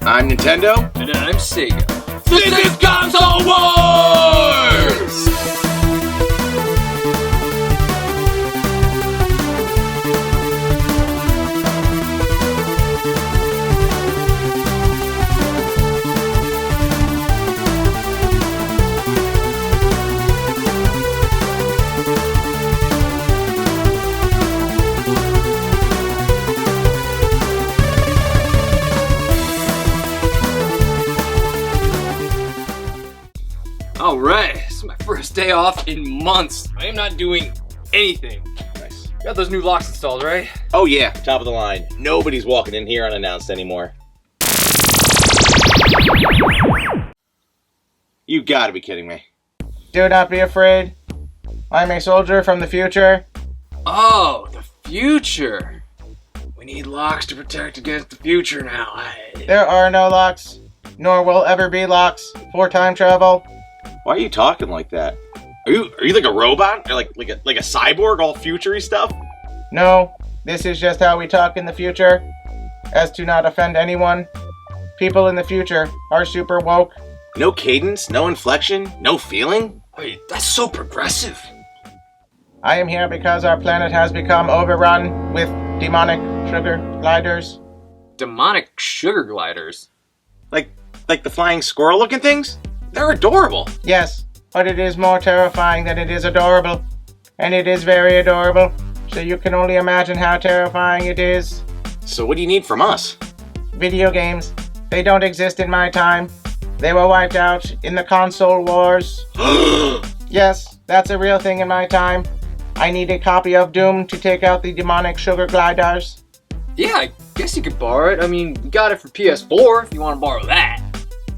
I'm Nintendo. And I'm Sega. This is Console Wars! Alright, this is my first day off in months. I am not doing anything. Nice. Got those new locks installed, right? Oh yeah, top of the line. Nobody's walking in here unannounced anymore. You gotta be kidding me. Do not be afraid. I'm a soldier from the future. Oh, the future. We need locks to protect against the future now. There are no locks, nor will ever be locks for time travel. Why are you talking like that? Are you like a robot? Or like a cyborg, all futury stuff? No, this is just how we talk in the future, as to not offend anyone. People in the future are super woke. No cadence, no inflection, no feeling? Wait, that's so progressive. I am here because our planet has become overrun with demonic sugar gliders. Demonic sugar gliders? Like the flying squirrel looking things? They're adorable. Yes, but it is more terrifying than it is adorable. And it is very adorable, so you can only imagine how terrifying it is. So what do you need from us? Video games. They don't exist in my time. They were wiped out in the console wars. Yes, that's a real thing in my time. I need a copy of DooM to take out the demonic sugar gliders. Yeah, I guess you could borrow it. I mean, we got it for PS4 if you want to borrow that.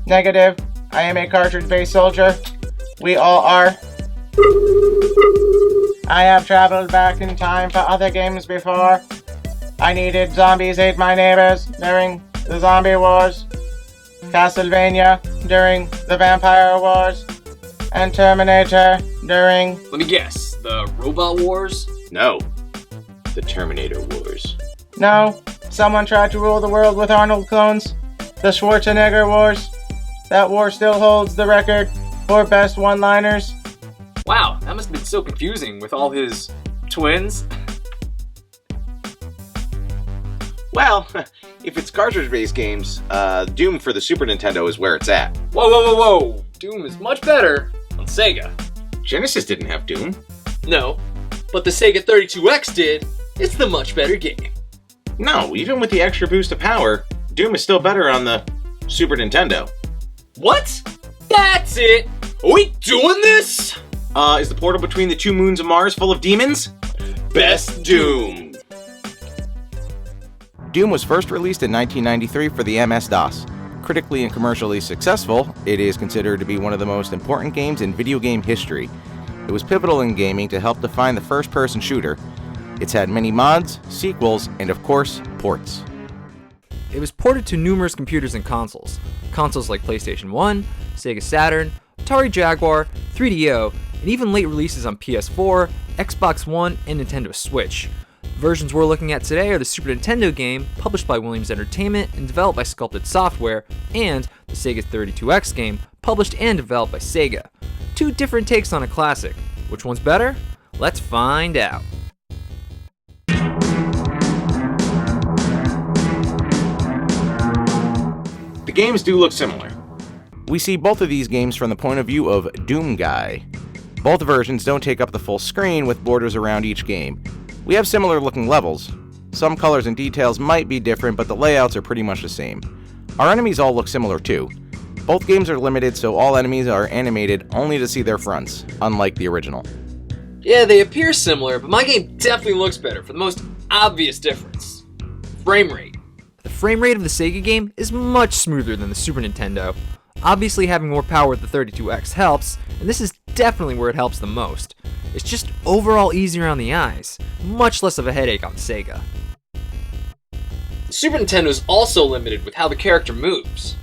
Negative. I am a cartridge-based soldier. We all are. I have traveled back in time for other games before. I needed Zombies Ate My Neighbors during the Zombie Wars, Castlevania during the Vampire Wars, and Terminator during... Let me guess, the Robot Wars? No. The Terminator Wars. No, someone tried to rule the world with Arnold clones. The Schwarzenegger Wars. That war still holds the record for best one-liners. Wow, that must have been so confusing with all his twins. Well, if it's cartridge-based games, DooM for the Super Nintendo is where it's at. Whoa, whoa, whoa, whoa! DooM is much better on Sega. Genesis didn't have DooM. No, but the Sega 32X did. It's the much better game. No, even with the extra boost of power, DooM is still better on the Super Nintendo. What? That's it! Are we doing this? Is the portal between the two moons of Mars full of demons? Best DooM! DooM was first released in 1993 for the MS-DOS. Critically and commercially successful, it is considered to be one of the most important games in video game history. It was pivotal in gaming to help define the first-person shooter. It's had many mods, sequels, and of course, ports. It was ported to numerous computers and consoles. Consoles like PlayStation 1, Sega Saturn, Atari Jaguar, 3DO, and even late releases on PS4, Xbox One, and Nintendo Switch. The versions we're looking at today are the Super Nintendo game, published by Williams Entertainment and developed by Sculpted Software, and the Sega 32X game, published and developed by Sega. Two different takes on a classic. Which one's better? Let's find out. The games do look similar. We see both of these games from the point of view of DooM Guy. Both versions don't take up the full screen with borders around each game. We have similar looking levels. Some colors and details might be different, but the layouts are pretty much the same. Our enemies all look similar too. Both games are limited, so all enemies are animated only to see their fronts, unlike the original. Yeah, they appear similar, but my game definitely looks better for the most obvious difference. Frame rate. The frame rate of the Sega game is much smoother than the Super Nintendo. Obviously having more power with the 32X helps, and this is definitely where it helps the most. It's just overall easier on the eyes, much less of a headache on Sega. The Super Nintendo is also limited with how the character moves.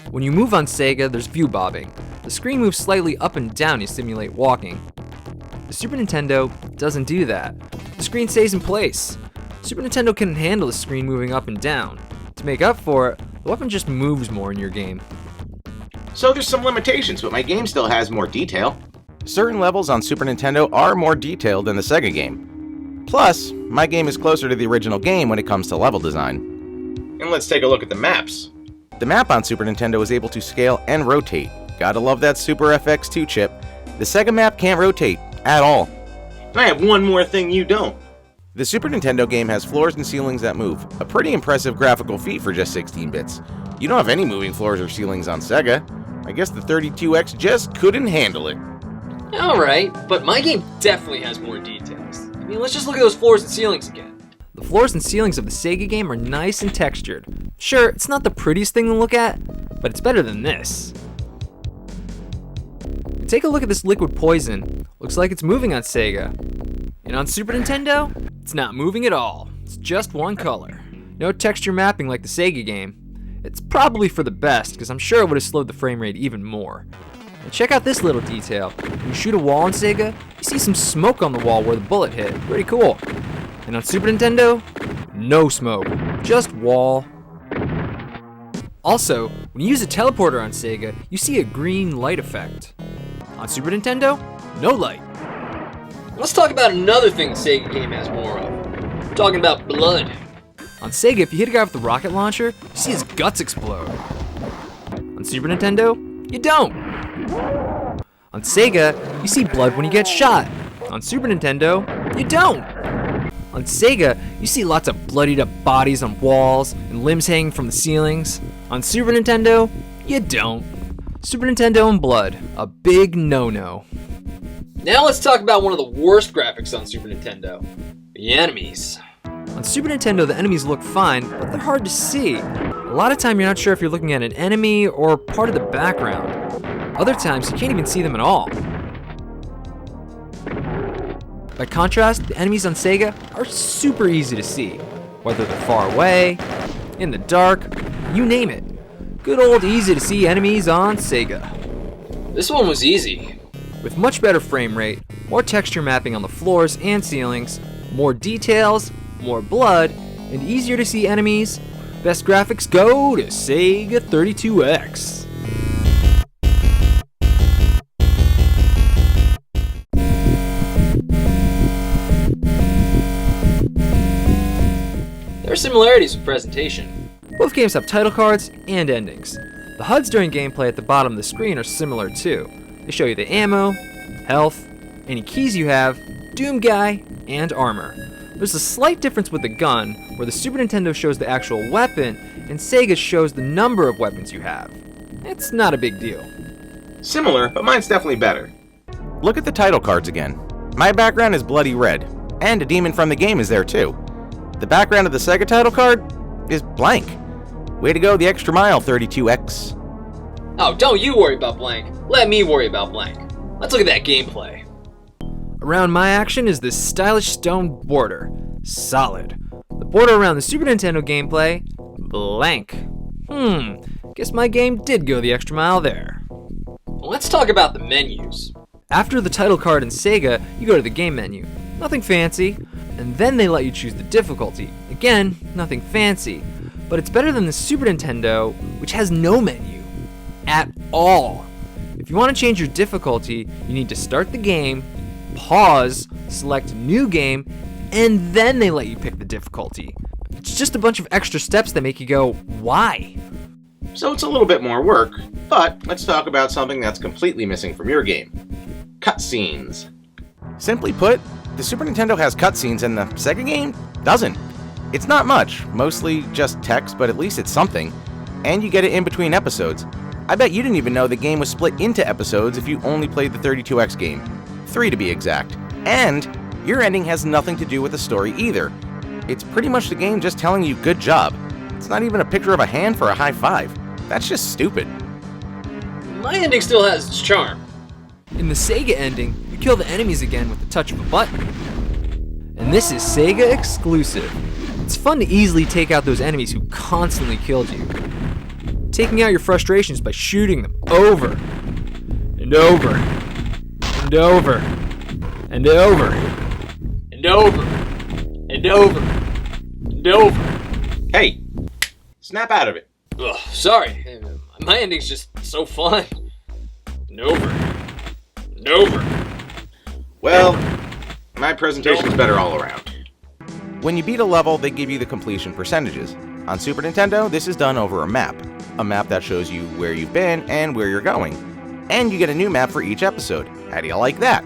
When you move on Sega, there's view bobbing. The screen moves slightly up and down to simulate walking. The Super Nintendo doesn't do that. The screen stays in place. Super Nintendo can handle the screen moving up and down. To make up for it, the weapon just moves more in your game. So there's some limitations, but my game still has more detail. Certain levels on Super Nintendo are more detailed than the Sega game. Plus, my game is closer to the original game when it comes to level design. And let's take a look at the maps. The map on Super Nintendo is able to scale and rotate. Gotta love that Super FX2 chip. The Sega map can't rotate at all. And I have one more thing you don't. The Super Nintendo game has floors and ceilings that move, a pretty impressive graphical feat for just 16 bits. You don't have any moving floors or ceilings on Sega. I guess the 32X just couldn't handle it. Alright, but my game definitely has more details. I mean, let's just look at those floors and ceilings again. The floors and ceilings of the Sega game are nice and textured. Sure, it's not the prettiest thing to look at, but it's better than this. And take a look at this liquid poison. Looks like it's moving on Sega. And on Super Nintendo, it's not moving at all. It's just one color. No texture mapping like the Sega game. It's probably for the best, because I'm sure it would have slowed the frame rate even more. And check out this little detail. When you shoot a wall on Sega, you see some smoke on the wall where the bullet hit. Pretty cool. And on Super Nintendo, no smoke, just wall. Also, when you use a teleporter on Sega, you see a green light effect. On Super Nintendo, no light. Let's talk about another thing the Sega game has more of. We're talking about blood. On Sega, if you hit a guy with the rocket launcher, you see his guts explode. On Super Nintendo, you don't. On Sega, you see blood when you get shot. On Super Nintendo, you don't. On Sega, you see lots of bloodied up bodies on walls and limbs hanging from the ceilings. On Super Nintendo, you don't. Super Nintendo and blood, a big no-no. Now let's talk about one of the worst graphics on Super Nintendo. The enemies. On Super Nintendo, the enemies look fine, but they're hard to see. A lot of time you're not sure if you're looking at an enemy or part of the background. Other times you can't even see them at all. By contrast, the enemies on Sega are super easy to see. Whether they're far away, in the dark, you name it. Good old easy to see enemies on Sega. This one was easy. With much better frame rate, more texture mapping on the floors and ceilings, more details, more blood, and easier to see enemies, best graphics go to Sega 32X. There are similarities with presentation. Both games have title cards and endings. The HUDs during gameplay at the bottom of the screen are similar too. They show you the ammo, health, any keys you have, DooM guy, and armor. There's a slight difference with the gun, where the Super Nintendo shows the actual weapon, and Sega shows the number of weapons you have. It's not a big deal. Similar, but mine's definitely better. Look at the title cards again. My background is bloody red, and a demon from the game is there too. The background of the Sega title card is blank. Way to go the extra mile, 32X. Oh, don't you worry about blank. Let me worry about blank. Let's look at that gameplay. Around my action is this stylish stone border. Solid. The border around the Super Nintendo gameplay, blank. Guess my game did go the extra mile there. Let's talk about the menus. After the title card in Sega, you go to the game menu. Nothing fancy. And then they let you choose the difficulty. Again, nothing fancy. But it's better than the Super Nintendo, which has no menu. At all. If you want to change your difficulty, you need to start the game, pause, select new game, and then they let you pick the difficulty. It's just a bunch of extra steps that make you go, why? So it's a little bit more work, but let's talk about something that's completely missing from your game. Cutscenes. Simply put, the Super Nintendo has cutscenes and the Sega game doesn't. It's not much, mostly just text, but at least it's something. And you get it in between episodes. I bet you didn't even know the game was split into episodes if you only played the 32X game. 3 to be exact. And your ending has nothing to do with the story either. It's pretty much the game just telling you good job. It's not even a picture of a hand for a high five. That's just stupid. My ending still has its charm. In the Sega ending, you kill the enemies again with the touch of a button. And this is Sega exclusive. It's fun to easily take out those enemies who constantly killed you. Taking out your frustrations by shooting them over and over and over and over And over. And over. And over. Hey, it's Snap out of it. Ugh, sorry. My ending's just so fun. And over. And over. Well, my presentation's better all around. When you beat a level, they give you the completion percentages. On Super Nintendo, this is done over a map that shows you where you've been and where you're going. And you get a new map for each episode. How do you like that?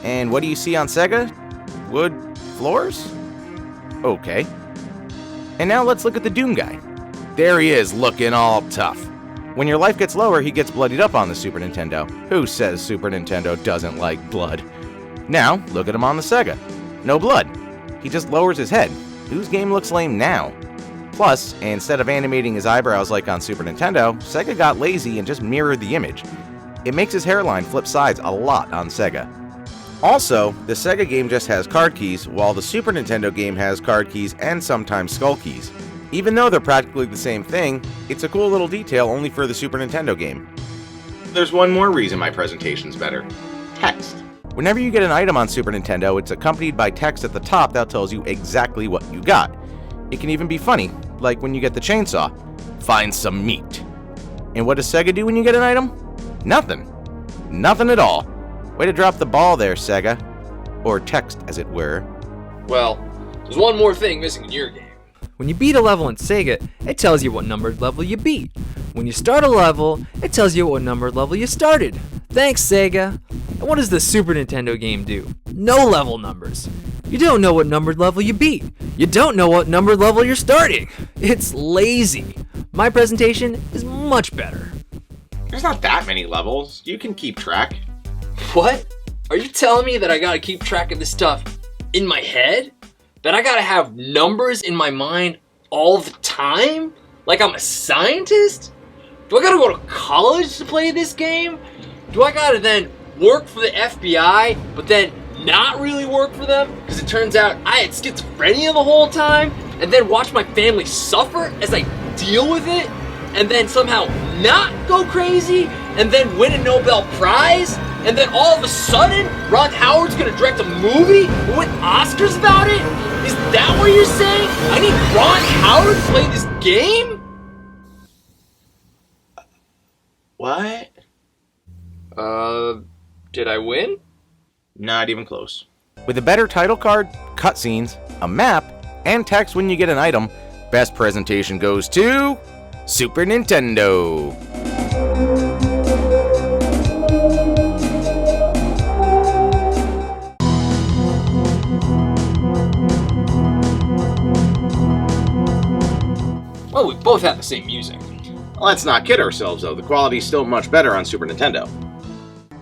And what do you see on Sega? Wood floors? Okay. And now let's look at the DooM guy. There he is, looking all tough. When your life gets lower, he gets bloodied up on the Super Nintendo. Who says Super Nintendo doesn't like blood? Now, look at him on the Sega. No blood. He just lowers his head. Whose game looks lame now? Plus, instead of animating his eyebrows like on Super Nintendo, Sega got lazy and just mirrored the image. It makes his hairline flip sides a lot on Sega. Also, the Sega game just has card keys, while the Super Nintendo game has card keys and sometimes skull keys. Even though they're practically the same thing, it's a cool little detail only for the Super Nintendo game. There's one more reason my presentation's better. Text. Whenever you get an item on Super Nintendo, it's accompanied by text at the top that tells you exactly what you got. It can even be funny, like when you get the chainsaw. Find some meat. And what does Sega do when you get an item? Nothing. Nothing at all. Way to drop the ball there, Sega. Or text, as it were. Well, there's one more thing missing in your game. When you beat a level in Sega, it tells you what numbered level you beat. When you start a level, it tells you what numbered level you started. Thanks, Sega. And what does the Super Nintendo game do? No level numbers. You don't know what numbered level you beat. You don't know what numbered level you're starting. It's lazy. My presentation is much better. There's not that many levels. You can keep track. What? Are you telling me that I gotta keep track of this stuff in my head? That I gotta have numbers in my mind all the time? Like I'm a scientist? Do I gotta go to college to play this game? Do I gotta then work for the FBI, but then not really work for them? Because it turns out I had schizophrenia the whole time, and then watch my family suffer as I deal with it, and then somehow not go crazy, and then win a Nobel Prize? And then all of a sudden, Ron Howard's gonna direct a movie and win Oscars about it? Is that what you're saying? I need Ron Howard to play this game? What? Did I win? Not even close. With a better title card, cutscenes, a map, and text when you get an item, best presentation goes to Super Nintendo. Well, we both have the same music. Let's not kid ourselves, though. The quality's still much better on Super Nintendo.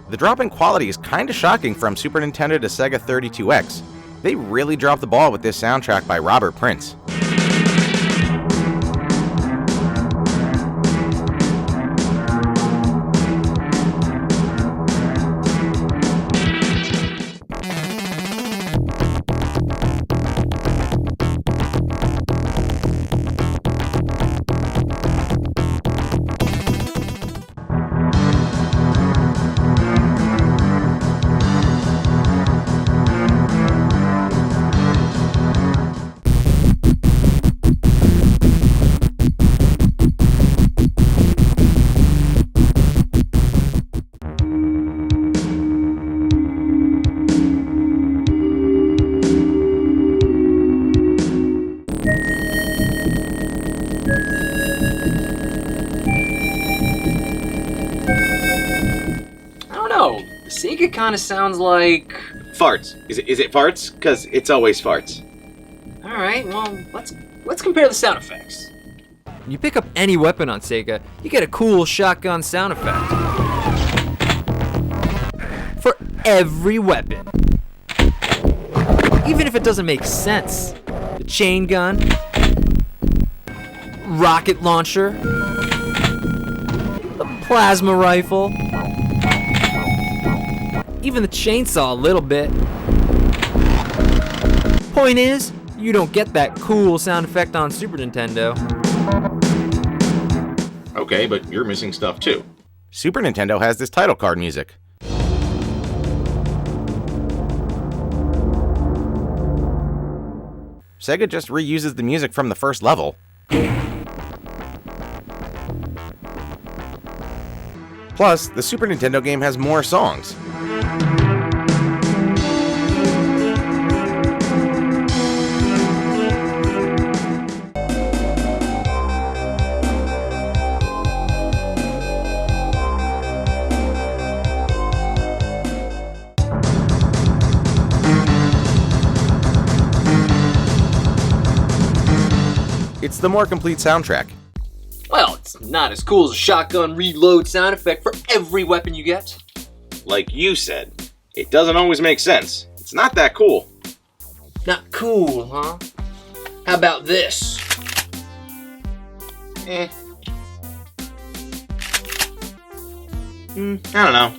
The drop in quality is kinda shocking from Super Nintendo to Sega 32X. They really dropped the ball with this soundtrack by Robert Prince. Sega kind of sounds like... Farts. Is it farts? Because it's always farts. Alright, well, let's compare the sound effects. When you pick up any weapon on Sega, you get a cool shotgun sound effect. For every weapon. Even if it doesn't make sense. The chain gun, rocket launcher, the plasma rifle, even the chainsaw a little bit. Point is, you don't get that cool sound effect on Super Nintendo. Okay, but you're missing stuff too. Super Nintendo has this title card music. Sega just reuses the music from the first level. Plus, the Super Nintendo game has more songs. It's the more complete soundtrack. Well, it's not as cool as a shotgun reload sound effect for every weapon you get. Like you said, it doesn't always make sense. It's not that cool. Not cool, huh? How about this? I don't know.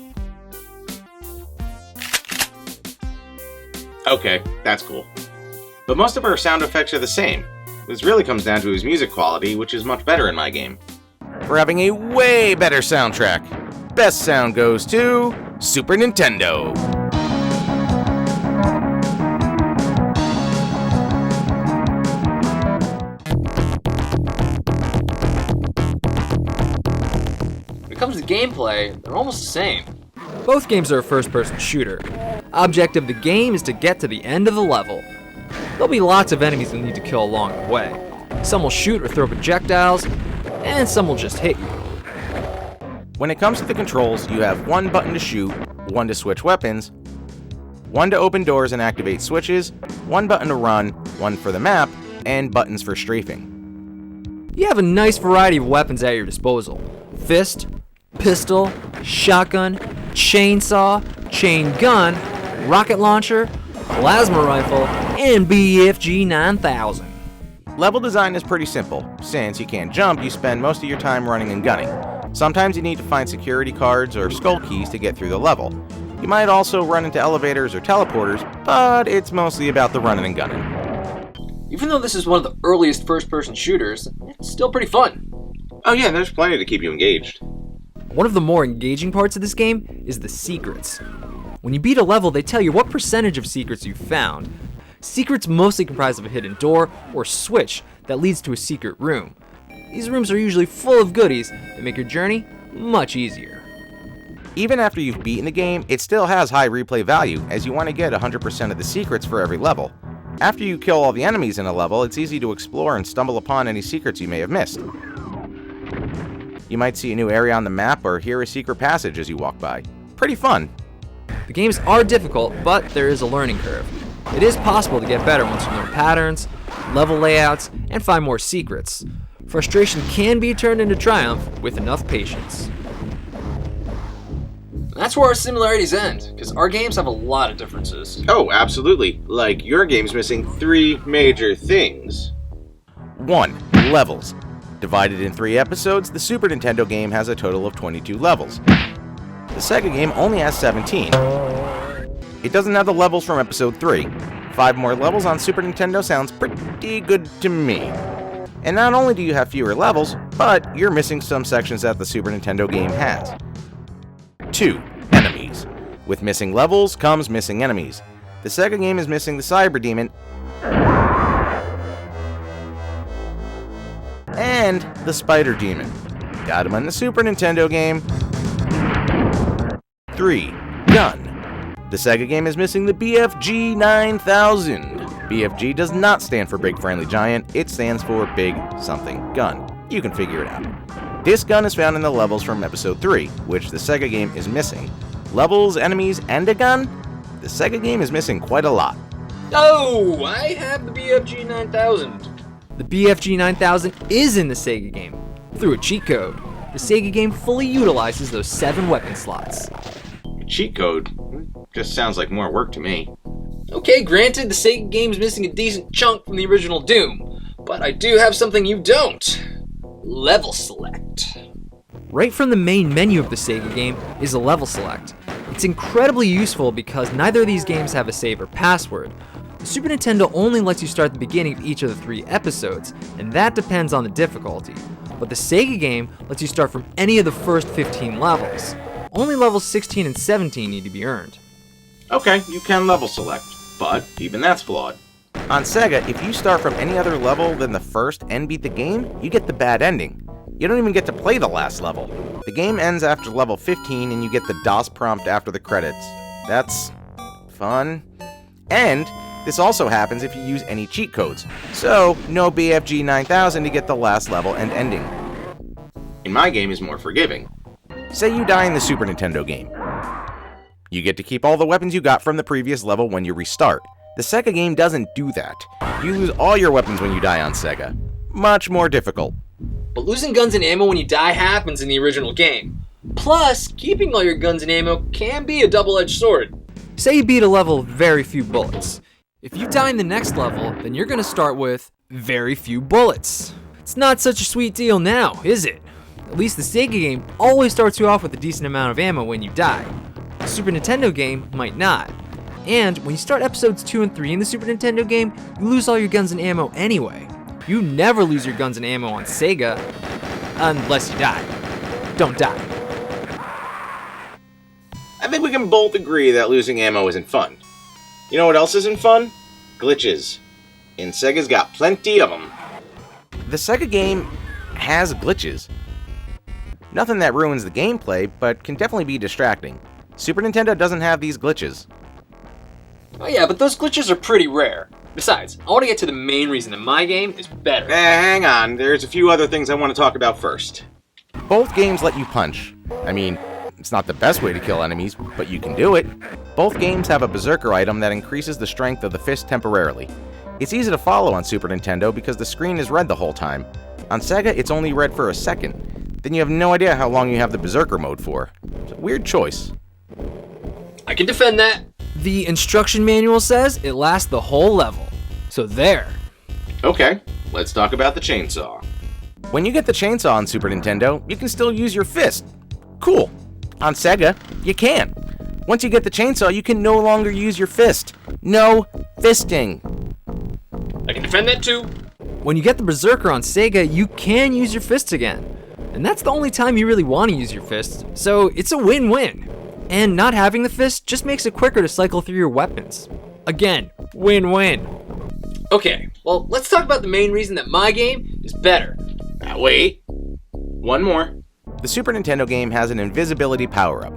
Okay, that's cool. But most of our sound effects are the same. This really comes down to his music quality, which is much better in my game. For having a way better soundtrack. Best sound goes to Super Nintendo. When it comes to gameplay, they're almost the same. Both games are a first-person shooter. Object of the game is to get to the end of the level. There'll be lots of enemies you'll need to kill along the way. Some will shoot or throw projectiles, and some will just hit you. When it comes to the controls, you have one button to shoot, one to switch weapons, one to open doors and activate switches, one button to run, one for the map, and buttons for strafing. You have a nice variety of weapons at your disposal. Fist, pistol, shotgun, chainsaw, chain gun, rocket launcher, plasma rifle, and BFG 9000. Level design is pretty simple. Since you can't jump, you spend most of your time running and gunning. Sometimes you need to find security cards or skull keys to get through the level. You might also run into elevators or teleporters, but it's mostly about the running and gunning. Even though this is one of the earliest first-person shooters, it's still pretty fun. Oh yeah, there's plenty to keep you engaged. One of the more engaging parts of this game is the secrets. When you beat a level, they tell you what percentage of secrets you've found. Secrets mostly comprise of a hidden door or switch that leads to a secret room. These rooms are usually full of goodies that make your journey much easier. Even after you've beaten the game, it still has high replay value, as you want to get 100% of the secrets for every level. After you kill all the enemies in a level, it's easy to explore and stumble upon any secrets you may have missed. You might see a new area on the map or hear a secret passage as you walk by. Pretty fun. The games are difficult, but there is a learning curve. It is possible to get better once you learn patterns, level layouts, and find more secrets. Frustration can be turned into triumph with enough patience. That's where our similarities end, because our games have a lot of differences. Oh, absolutely. Like, your game's missing 3 major things. 1. Levels. Divided in 3 episodes, the Super Nintendo game has a total of 22 levels. The Sega game only has 17. It doesn't have the levels from episode 3. 5 more levels on Super Nintendo sounds pretty good to me. And not only do you have fewer levels, but you're missing some sections that the Super Nintendo game has. 2. Enemies. With missing levels comes missing enemies. The Sega game is missing the Cyber Demon and the Spider Demon. Got him on the Super Nintendo game. 3. Gun. The Sega game is missing the BFG 9000. BFG does not stand for Big Friendly Giant, it stands for Big Something Gun. You can figure it out. This gun is found in the levels from episode 3, which the Sega game is missing. Levels, enemies, and a gun? The Sega game is missing quite a lot. Oh, I have the BFG 9000. The BFG 9000 is in the Sega game. Through a cheat code, the Sega game fully utilizes those 7 weapon slots. Cheat code? Just sounds like more work to me. Okay, granted, the Sega game's missing a decent chunk from the original DooM, but I do have something you don't. Level select. Right from the main menu of the Sega game is a level select. It's incredibly useful because neither of these games have a save or password. The Super Nintendo only lets you start the beginning of each of the 3 episodes, and that depends on the difficulty. But the Sega game lets you start from any of the first 15 levels. Only levels 16 and 17 need to be earned. Okay, you can level select, but even that's flawed. On Sega, if you start from any other level than the first and beat the game, you get the bad ending. You don't even get to play the last level. The game ends after level 15 and you get the DOS prompt after the credits. That's fun. And this also happens if you use any cheat codes. So, no BFG 9000 to get the last level and ending. In my game is more forgiving. Say you die in the Super Nintendo game. You get to keep all the weapons you got from the previous level when you restart. The Sega game doesn't do that. You lose all your weapons when you die on Sega. Much more difficult. But losing guns and ammo when you die happens in the original game. Plus, keeping all your guns and ammo can be a double-edged sword. Say you beat a level with very few bullets. If you die in the next level, then you're gonna start with very few bullets. It's not such a sweet deal now, is it? At least the Sega game always starts you off with a decent amount of ammo when you die. The Super Nintendo game might not. And when you start episodes 2 and 3 in the Super Nintendo game, you lose all your guns and ammo anyway. You never lose your guns and ammo on Sega, unless you die. Don't die. I think we can both agree that losing ammo isn't fun. You know what else isn't fun? Glitches. And Sega's got plenty of them. The Sega game has glitches. Nothing that ruins the gameplay, but can definitely be distracting. Super Nintendo doesn't have these glitches. Oh yeah, but those glitches are pretty rare. Besides, I want to get to the main reason that my game is better. Hang on, there's a few other things I want to talk about first. Both games let you punch. I mean, it's not the best way to kill enemies, but you can do it. Both games have a Berserker item that increases the strength of the fist temporarily. It's easy to follow on Super Nintendo because the screen is red the whole time. On Sega, it's only red for a second. Then you have no idea how long you have the Berserker mode for. It's a weird choice. I can defend that. The instruction manual says it lasts the whole level. So there. Okay, let's talk about the chainsaw. When you get the chainsaw on Super Nintendo, you can still use your fist. Cool. On Sega, you can't. Once you get the chainsaw, you can no longer use your fist. No fisting. I can defend that too. When you get the Berserker on Sega, you can use your fists again. And that's the only time you really want to use your fists, so it's a win-win. And not having the fist just makes it quicker to cycle through your weapons. Again, win-win. Okay, well, let's talk about the main reason that my game is better. Wait. One more. The Super Nintendo game has an invisibility power-up.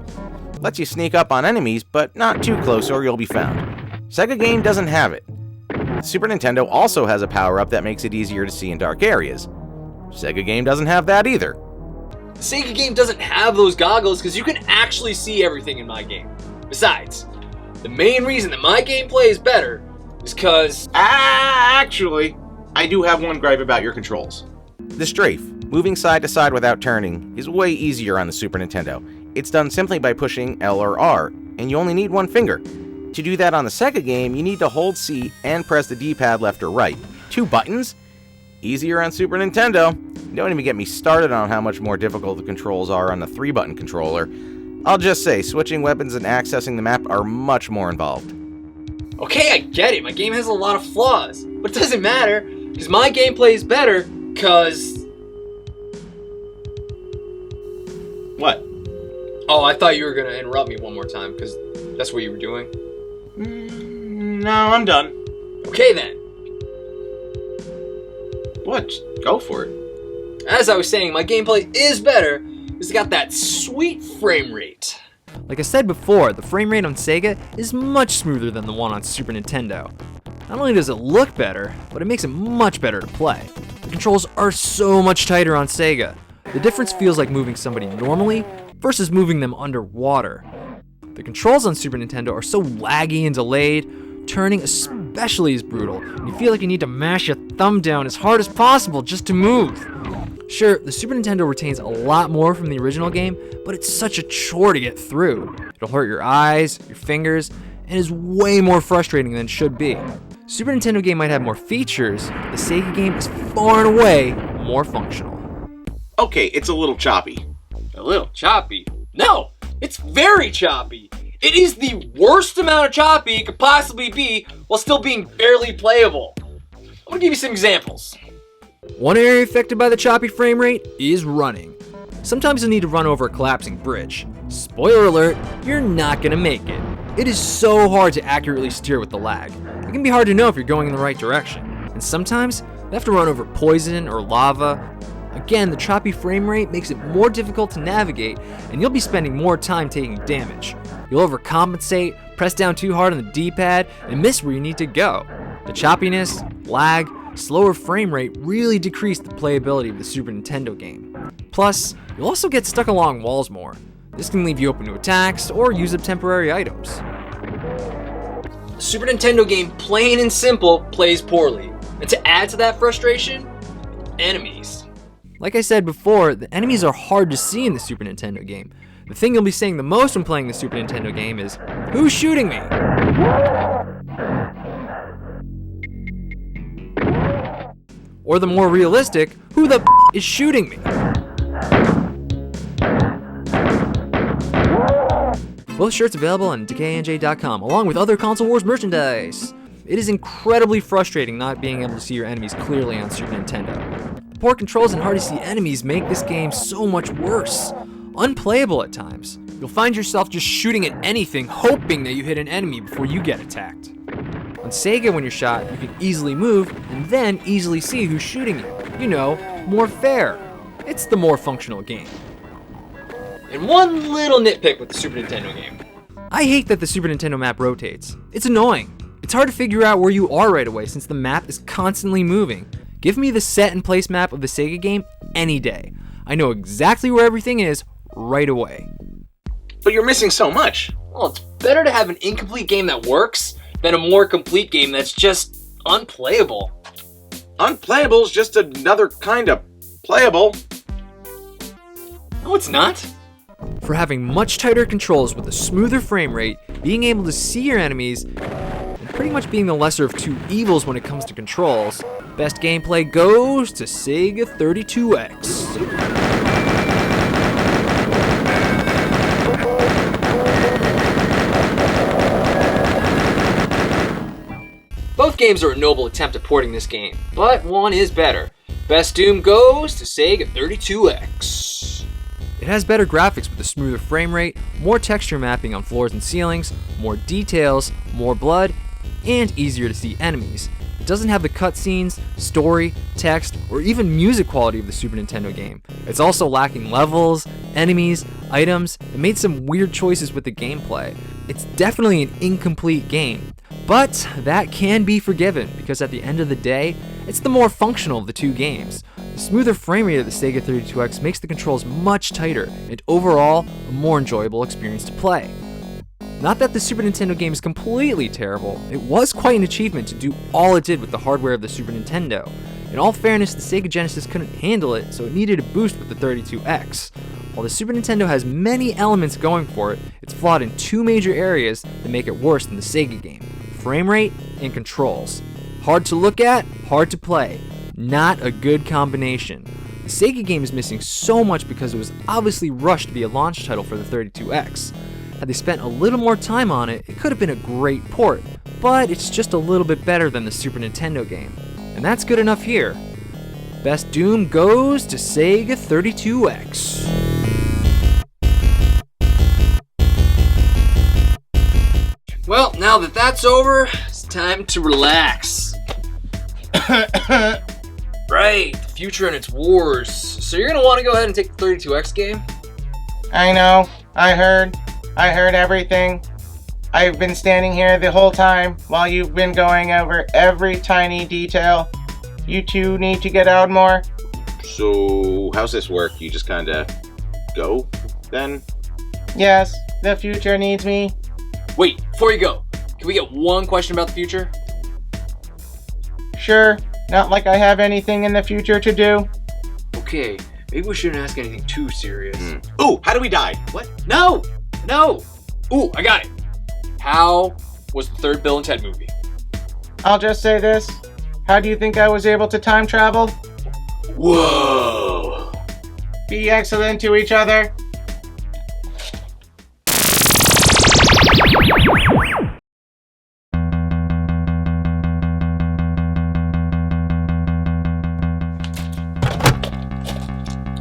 Lets you sneak up on enemies, but not too close or you'll be found. Sega game doesn't have it. The Super Nintendo also has a power-up that makes it easier to see in dark areas. Sega game doesn't have that either. The Sega game doesn't have those goggles because you can actually see everything in my game. Besides, the main reason that my gameplay is better is because... Actually, I do have one gripe about your controls. The strafe, moving side to side without turning, is way easier on the Super Nintendo. It's done simply by pushing L or R, and you only need one finger. To do that on the Sega game, you need to hold C and press the D-pad left or right. 2 buttons? Easier on Super Nintendo. Don't even get me started on how much more difficult the controls are on the 3-button controller. I'll just say, switching weapons and accessing the map are much more involved. Okay, I get it. My game has a lot of flaws. But it doesn't matter, because my gameplay is better, because... What? Oh, I thought you were going to interrupt me one more time, because that's what you were doing. No, I'm done. Okay then. What? Go for it. As I was saying, my gameplay is better, because it's got that sweet frame rate. Like I said before, the frame rate on Sega is much smoother than the one on Super Nintendo. Not only does it look better, but it makes it much better to play. The controls are so much tighter on Sega. The difference feels like moving somebody normally versus moving them underwater. The controls on Super Nintendo are so laggy and delayed, turning especially is brutal, and you feel like you need to mash your thumb down as hard as possible just to move. Sure, the Super Nintendo retains a lot more from the original game, but it's such a chore to get through. It'll hurt your eyes, your fingers, and is way more frustrating than it should be. Super Nintendo game might have more features, the Sega game is far and away more functional. Okay, it's a little choppy. A little choppy? No, it's very choppy. It is the worst amount of choppy it could possibly be while still being barely playable. I'm gonna give you some examples. One area affected by the choppy frame rate is running. Sometimes you'll need to run over a collapsing bridge. Spoiler alert, you're not gonna make it. It is so hard to accurately steer with the lag. It can be hard to know if you're going in the right direction. And sometimes you have to run over poison or lava. Again, the choppy frame rate makes it more difficult to navigate, and you'll be spending more time taking damage. You'll overcompensate, press down too hard on the D-pad, and miss where you need to go. The choppiness, lag, slower frame rate really decrease the playability of the Super Nintendo game. Plus, you'll also get stuck along walls more. This can leave you open to attacks or use up temporary items. The Super Nintendo game, plain and simple, plays poorly. And to add to that frustration, enemies. Like I said before, the enemies are hard to see in the Super Nintendo game. The thing you'll be saying the most when playing the Super Nintendo game is, "Who's shooting me?" Or the more realistic, "Who the is shooting me?" Both shirts available on DecayNJ.com, along with other Console Wars merchandise. It is incredibly frustrating not being able to see your enemies clearly on Super Nintendo. The poor controls and hard to see enemies make this game so much worse. Unplayable at times. You'll find yourself just shooting at anything, hoping that you hit an enemy before you get attacked. On Sega, when you're shot, you can easily move and then easily see who's shooting you. You know, more fair. It's the more functional game. And one little nitpick with the Super Nintendo game. I hate that the Super Nintendo map rotates. It's annoying. It's hard to figure out where you are right away since the map is constantly moving. Give me the set and place map of the Sega game any day. I know exactly where everything is right away. But you're missing so much. Well, it's better to have an incomplete game that works than a more complete game that's just unplayable. Unplayable's just another kind of playable. No, it's not. For having much tighter controls with a smoother frame rate, being able to see your enemies, and pretty much being the lesser of two evils when it comes to controls, best gameplay goes to Sega 32X. Both games are a noble attempt at porting this game, but one is better. Best Doom goes to Sega 32X. It has better graphics with a smoother frame rate, more texture mapping on floors and ceilings, more details, more blood, and easier to see enemies. It doesn't have the cutscenes, story, text, or even music quality of the Super Nintendo game. It's also lacking levels, enemies, items, and made some weird choices with the gameplay. It's definitely an incomplete game, but that can be forgiven because at the end of the day, it's the more functional of the two games. The smoother frame rate of the Sega 32X makes the controls much tighter and overall a more enjoyable experience to play. Not that the Super Nintendo game is completely terrible, it was quite an achievement to do all it did with the hardware of the Super Nintendo. In all fairness, the Sega Genesis couldn't handle it, so it needed a boost with the 32X. While the Super Nintendo has many elements going for it, it's flawed in two major areas that make it worse than the Sega game: frame rate and controls. Hard to look at, hard to play. Not a good combination. The Sega game is missing so much because it was obviously rushed to be a launch title for the 32X. Had they spent a little more time on it, it could have been a great port, but it's just a little bit better than the Super Nintendo game. And that's good enough here. Best Doom goes to Sega 32X. Well, now that that's over, it's time to relax. Right, the future and its wars. So you're gonna want to go ahead and take the 32X game? I know. I heard everything. I've been standing here the whole time while you've been going over every tiny detail. You two need to get out more. So, how's this work? You just kinda go, then? Yes, the future needs me. Wait, before you go, can we get one question about the future? Sure, not like I have anything in the future to do. Okay, maybe we shouldn't ask anything too serious. Ooh, how do we die? What? No! Ooh, I got it. How was the third Bill and Ted movie? I'll just say this. How do you think I was able to time travel? Whoa! Be excellent to each other.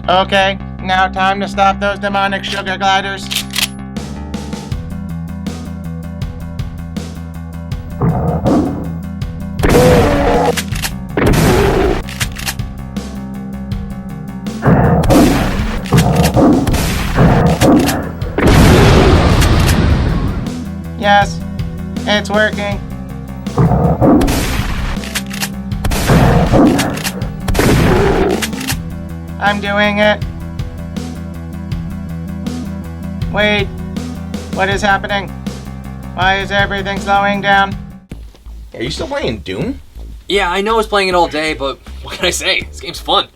Okay, now time to stop those demonic sugar gliders. Yes, it's working. I'm doing it. Wait, what is happening? Why is everything slowing down? Are you still playing Doom? Yeah, I know I was playing it all day, but what can I say? This game's fun.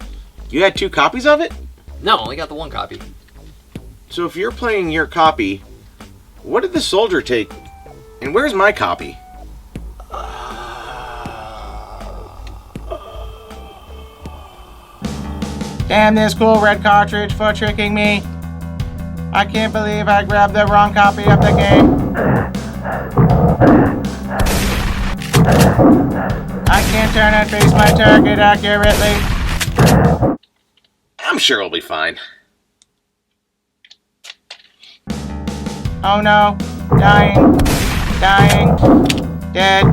You had 2 copies of it? No, I only got the 1 copy. So if you're playing your copy, what did the soldier take? And where's my copy? Damn this cool red cartridge for tricking me. I can't believe I grabbed the wrong copy of the game. I can't turn and face my target accurately. I'm sure it'll be fine. Oh no. Dying. Dying. Dead.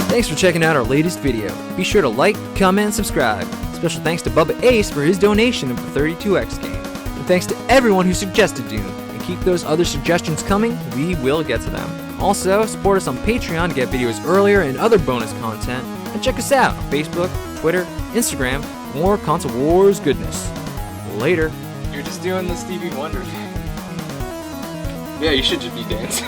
Thanks for checking out our latest video. Be sure to like, comment, and subscribe. Special thanks to Bubba Ace for his donation of the 32X game. And thanks to everyone who suggested Doom. And keep those other suggestions coming, we will get to them. Also, support us on Patreon to get videos earlier and other bonus content. And check us out on Facebook, Twitter, Instagram, for more Console Wars goodness. Later. You're just doing the Stevie Wonder thing. Yeah, you should just be dancing.